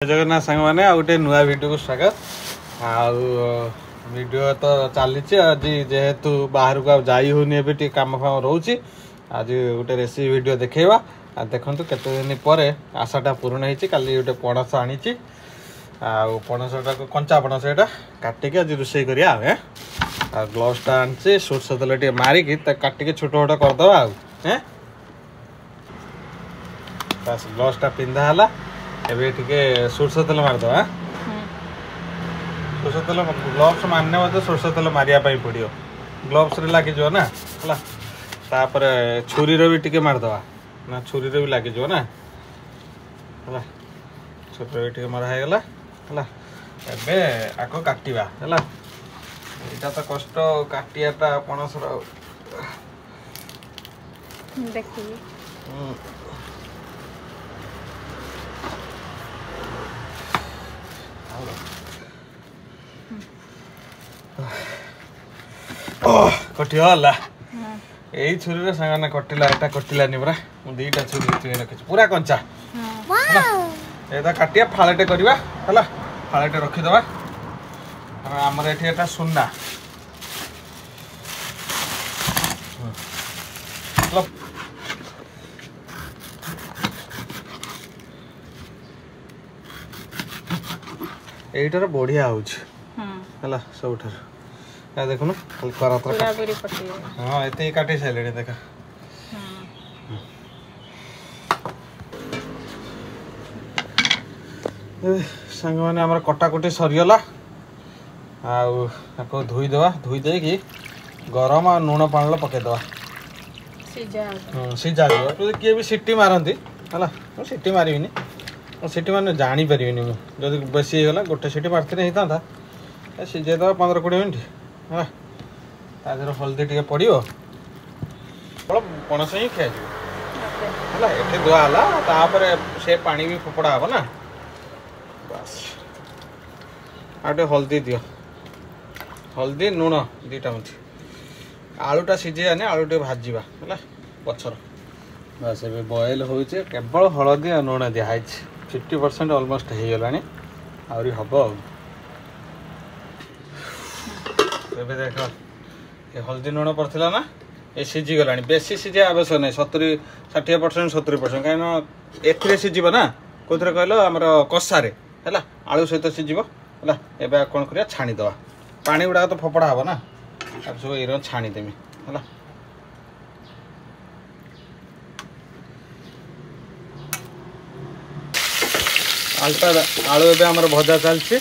जगन्नाथ सांग मैंने गोटे नुआ वीडियो को स्वागत वीडियो तो चली आज जेहेतु बाहर को जाई होनी ए कम फाम रोचे आज गोटे रेसिपी वीडियो देखा देखु केते दिन पर आशाटा पूर्ण होती काली गोटे पणस आनी पणसटा कंचा पणस यहाँ काटिक आज रोषे करा ग्लोव्सटा आनी सोरष तेल टे मारिकी काटिक छोट छोट करदे ग्लोव्सटा पिंधा एबे टिके सोरष तेल मारदे सोरष तेल ग्लोव्स मारने मत सोरष तेल मारिया पड़ो ग्लोव्स लगे ना है तापर छुरी भी टिके मारदे ना छुरी भी लगे ना है छुरी भी टिके मरागला है एबे आको काटिबा है यहाँ तो कष्ट काटियाटा पणस देखिए कटिगला यही छुरी सांग कटिला यहाँ कटिलानी पूरा मुझे दीटा छुरी रखी पूरा कंचा काटिया फाड़े करवा है फाड़े रखीदे आमर ये सुना यहीटार बढ़िया हो सब देखुन हाँ ये काटी सारे देखा सांग मैंने आम कटाकटी सरीगला आपको धोईदेवा धोई देकी गरम आ लुण पानी पकईदे सीझा किए भी सीटी मारती है सीटी मारिनी सीटी मारने जापर मुझे बेसी होगा गोटे सीटी मारती होता सीझेद 15-20 मिनट है तादेह हल्दी टे पड़ो पणस ही खिया है ये धुआला से पानी भी फोपड़ा हे ना बस आटे हल्दी दियो हल्दी लुण दीटा मुझे आलूटा सीझे आलू टे भाजवा है पचर बस ए बॉयल हो केवल हलदी और लुण दिखाई 50% ऑलमोस्ट हो गला आहरी हम देख ये हल्दी लुण पड़ता ना ये सीझी गला बेसी सीझे आवश्यक नहीं 60% 70% कहीं सीझब ना कौन कहल आम कषारे है आलू सहित सीझब है एवं कौन कर छाणीदे पानी गुड़ा तो फोपड़ा हे ना सब ये छाणीदेमी है आलू एवं आमर भजा चलती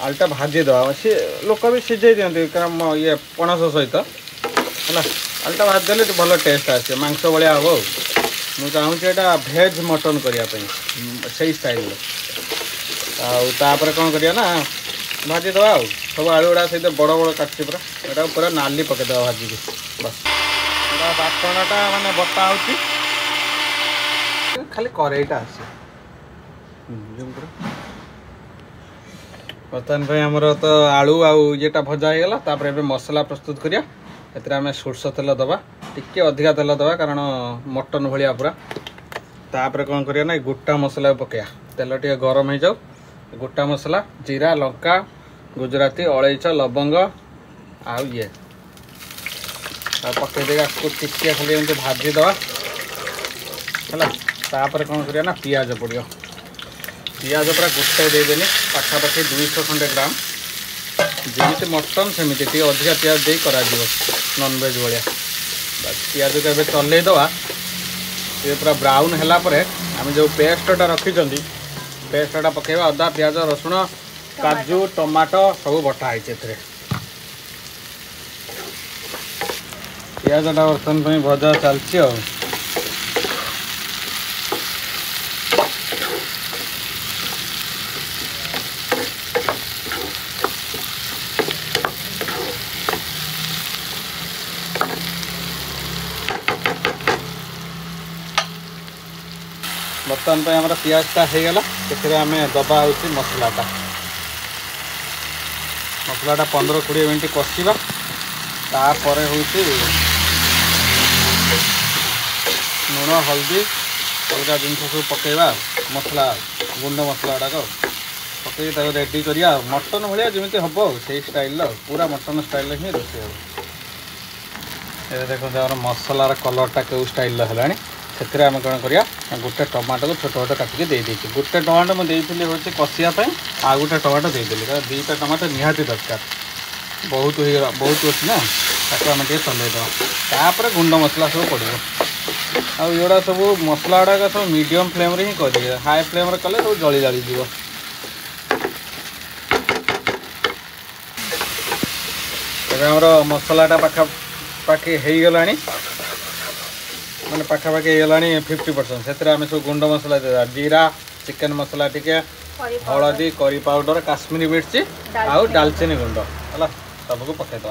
आलूटा भाजीदे सी लोक भी सीझे दिखती कारण ये पणस सहित है आलूटा भाजीदेले भल टेस्ट आसे मांस भाया हम मुझे चाहूँगी यहाँ भेज मटन करने से स्टाइल आपर कौन करिया ना भाजीदे सब आलू गुड़ा सहित बड़ बड़ काटती पूरा यहाँ पूरा नाली पकईदे भाजिक बस बाटणटा मानने बटा हो खाली करेईटा आसे बर्तमान भाई आमर तो आलू आटा भजा होगा तापर ए मसला प्रस्तुत करिया एम सोरष तेल दबा टिके अधिका तेल दबा कारण मटन भाया पूरा तापर कौन करिया ना गोटा मसला पकया तेल टे गरम हो जाऊ गोटा मसला जीरा लंका गुजराती अलैच लवंग आउ ये पकईदे टिके खाली एमती भाजीदे है तापर कौन करिया ना पियाज पड़ो पियाज पूरा गोटे देदेनि पाखापाखि 200 खंडे ग्राम जमी मटन सेमती टे अधिका पियाज दे कर नॉनवेज भाया बस पियाज को ए चलईदे ये पूरा ब्राउन है आम जो पेस्टा रखी पेस्टा पकेवा अदा पियाज रसुण काजू टमाटो सब बटा है पियाजटा बर्तमान भजा चलती बर्तमान पर आम पियाजटा होगला आम दबा हो मसलाटा 15-20 मिनट कषा तापर हूँ लुण हल्दी अलग जिन सब पकईवा मसला गुंड मसला गुड़ाक पकई रेडी करिया मटन भाया जमी हम से स्टाइल पूरा मटन स्टाइल ही रोषे हे देखो मसलार कलरटा क्यों स्टाइल है से आम कौन करिया गोटे टमाटो को छोट छोट काटिक देदें गोटे टमाटो मुझे हूँ कषियापी आ गोटे टमाटो देदेली कारण दुईटा टमाटो निहाती दरकार बहुत अच्छी ना ताको आम चलईद गुंड मसला सब पड़ो आड़ा सब मसला गुड़ाक सब मीडियम फ्लेम ही करेंगे हाई फ्लेम कले सब जली जाली जीव आमर मसलाटा पाखापाखि हो गला मैंने पाखापाखि हो गला 50% से आम सब गुंड मसला दे जीरा चिकेन मसला टिके हलदी करी पाउडर काश्मीरी मिर्ची आउ डालचीनी गुंड है सबको पकईदे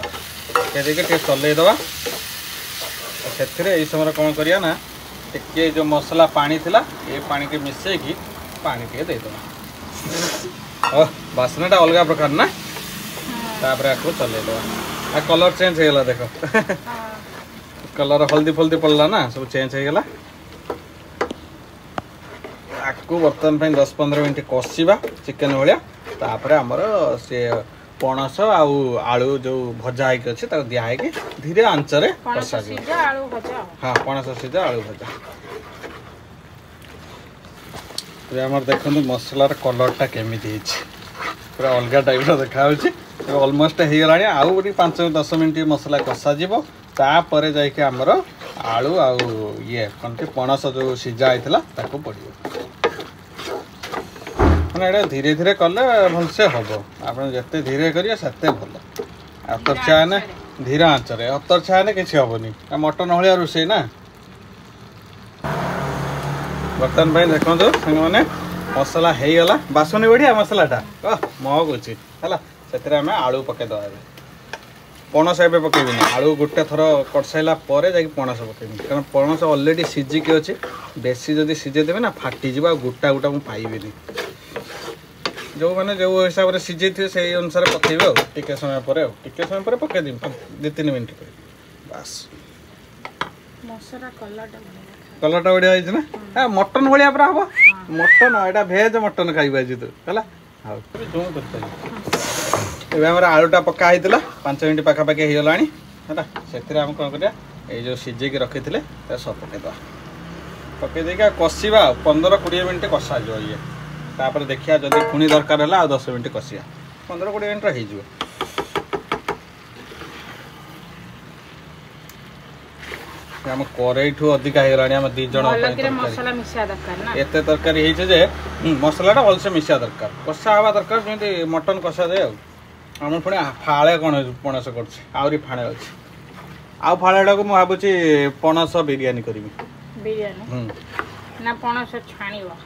पकईदे चलईद से समय कौन करिया ना टे जो मसला पानी थिला ये पानी के मिसेकी पानी टे देदेबा बासनाटा अलग प्रकार ना तापर आपको चलईद आ कलर चेंज हो गला देख कलर हल्दी फल्दी पड़ला ना सब चेंज हो गला आपको बर्तमान 10-15 मिनट कषा चिकेन भाया तापर आमर से पणस आउ आलू जो भजा होगी अच्छे दिखाई धीरे आंचरे कषा हाँ पणस सीझा आलू भजा आम देखो मसलार कलरटा केमी पूरा अलग टाइप देखा अलमोस्ट हो गला आउ 5-10 मिनट मसला कषा तापर जाके आमर आलू आउ ये कौन पणस जो सीझा होता पड़ो मैंने धीरे धीरे कले भलसे हम आप जिते धीरे करेंगे से भल अतर छाने धीरे आंचरे अतर छाने कि हेनी मटन भाया रोषे ना बर्तमान भाई देखो मैंने मसला हो गला बासनी बढ़िया मसलाटा महकुची है से आम आलू पकईदे पणस एवं पकईबिनी आलू गोटे थर कर सारा जा पणस पकईबी कारण पणस अलरेडी सीझिकी अच्छे बेसी जदि सीझेदेवी ना फाटीज गोटा गोटा मुझे पाइबी जो मैंने जो हिसाब से सीझे थे से अनुसार पकईबे टिके समय पर पकईदी 2-3 मिनट बस कलरटा बढ़िया है ना मटन भाया पूरा हम मटन यहाँ भेज मटन खाइबा जी तो है आम आलूटा पका होता 5 मिनट पाखापाखि हो गला से आम कौन करिया ये जो सीझे रखी थे सब पकईद पकईदे कषा 15-20 मिनट कषा ये तापर देखिया जदि पुणी दरकार है 10 मिनट कषिया 15-20 मिनट हो आम कड़ई ठू अधिक हो गला आम 2 जन एत तरकारी होजे मसलाटा भलसे मिसा दरकार कषा हवा दरकार जमी मटन कषा जाए आम पुणी फाड़े कौन पणस कर फाड़े अच्छे आउ फाड़ा को भावुँ पणस बिरियानी करी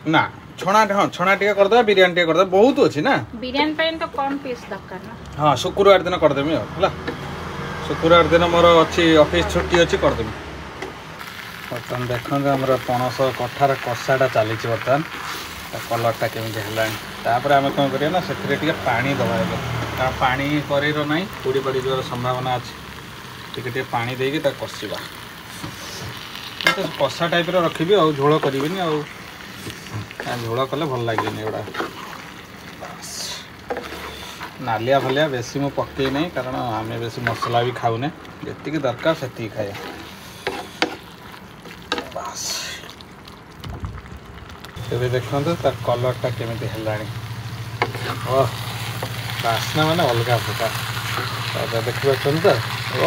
ना छणा हाँ छणा टे करदे बिरियानी टे करदे बहुत अच्छी ना बिरियानी पे तो कम पीस दरकार ना हाँ शुक्रवार दिन करदेमी है शुक्रवार दिन मोर अच्छी ऑफिस छुट्टी अच्छी करदेमी बर्तमान देखो आम पणस कठार कषाटा चली बर्तमान कलरटा केमी है आम कौन करिया ना से पानी दबा कारण पानी कर ना पोड़ी पड़ी जर संभावना अच्छे टे पानी देकी कषा कषा टाइप रखी आ झोल करी झोल कले भल लगे एगुड़ा नालिया भलिया बेसी मु पकई नहीं कारण आम बेसी मसला भी खाऊने जी दरकार से खाए बस तेरे देखो तार कलरटा केमी है बासना मैंने अलग प्रकार देखिए तो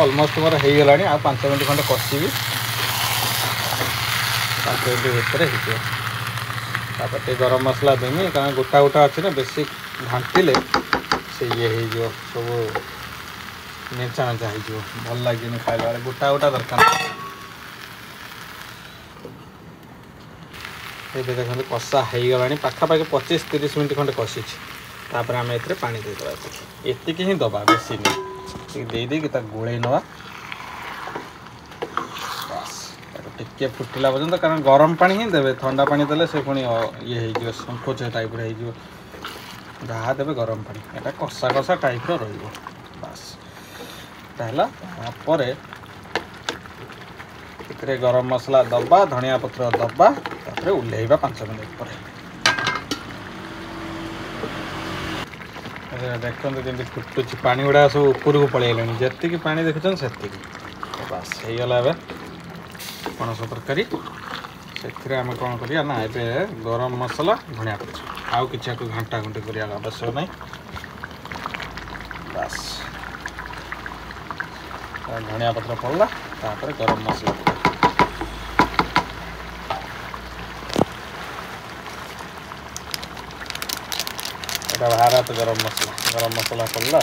अलमोस्ट मोर हो गला आ 5 मिनट खंडे कषि 5 मिनट भितर हो गरम मसला देमी कारण गोटा गोटा अच्छे ना बेसी घाटिले से ये हो सब मेचा मेचा हो भल लगे खाइला गोटा गोटा दरकार ये देखते कषा हो गला पाखापाखि 25-30 मिनट खंडे कषि तापर आम ए पानी देदेवा एतिक ही दबा बेसी नहीं देदे गोल नवा बस टिके फुटिला पर्यंत कारण गरम पानी ही देवे ठंडा पानी देले से पुणी ये हो संकोच टाइप जहाँ देवे गरम पानी यहाँ कषा कषा टाइप रस तापर गरम मसला दबा धनिया पत्र दबा तापर उल्लेवा 5 मिनट पर देखते जमी फुटुच पानी गुड़ा सब ऊपर को पलैले जी पा देखुन से बस होगला पणस तरकारी से आम कौन करिया ना ए गरम मसला धनिया पत्र आउ कि घंटा घंटी कर आवश्यक नहीं बस धनिया पत्र पड़ला तापर गरम मसला এটা भारत गरम मसला पड़ला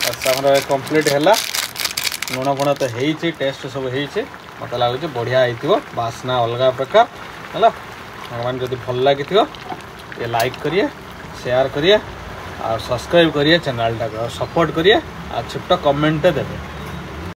बस कंप्लीट है लुण फुण तो होती टेस्ट सब हो मत लगुच बढ़िया हो बास्ना अलग प्रकार है भगवान जब भल लगी ये लाइक करिए शेयर करिए और सब्सक्राइब करिए चैनल टाक और सपोर्ट करिए और छोटा कमेंट देवे।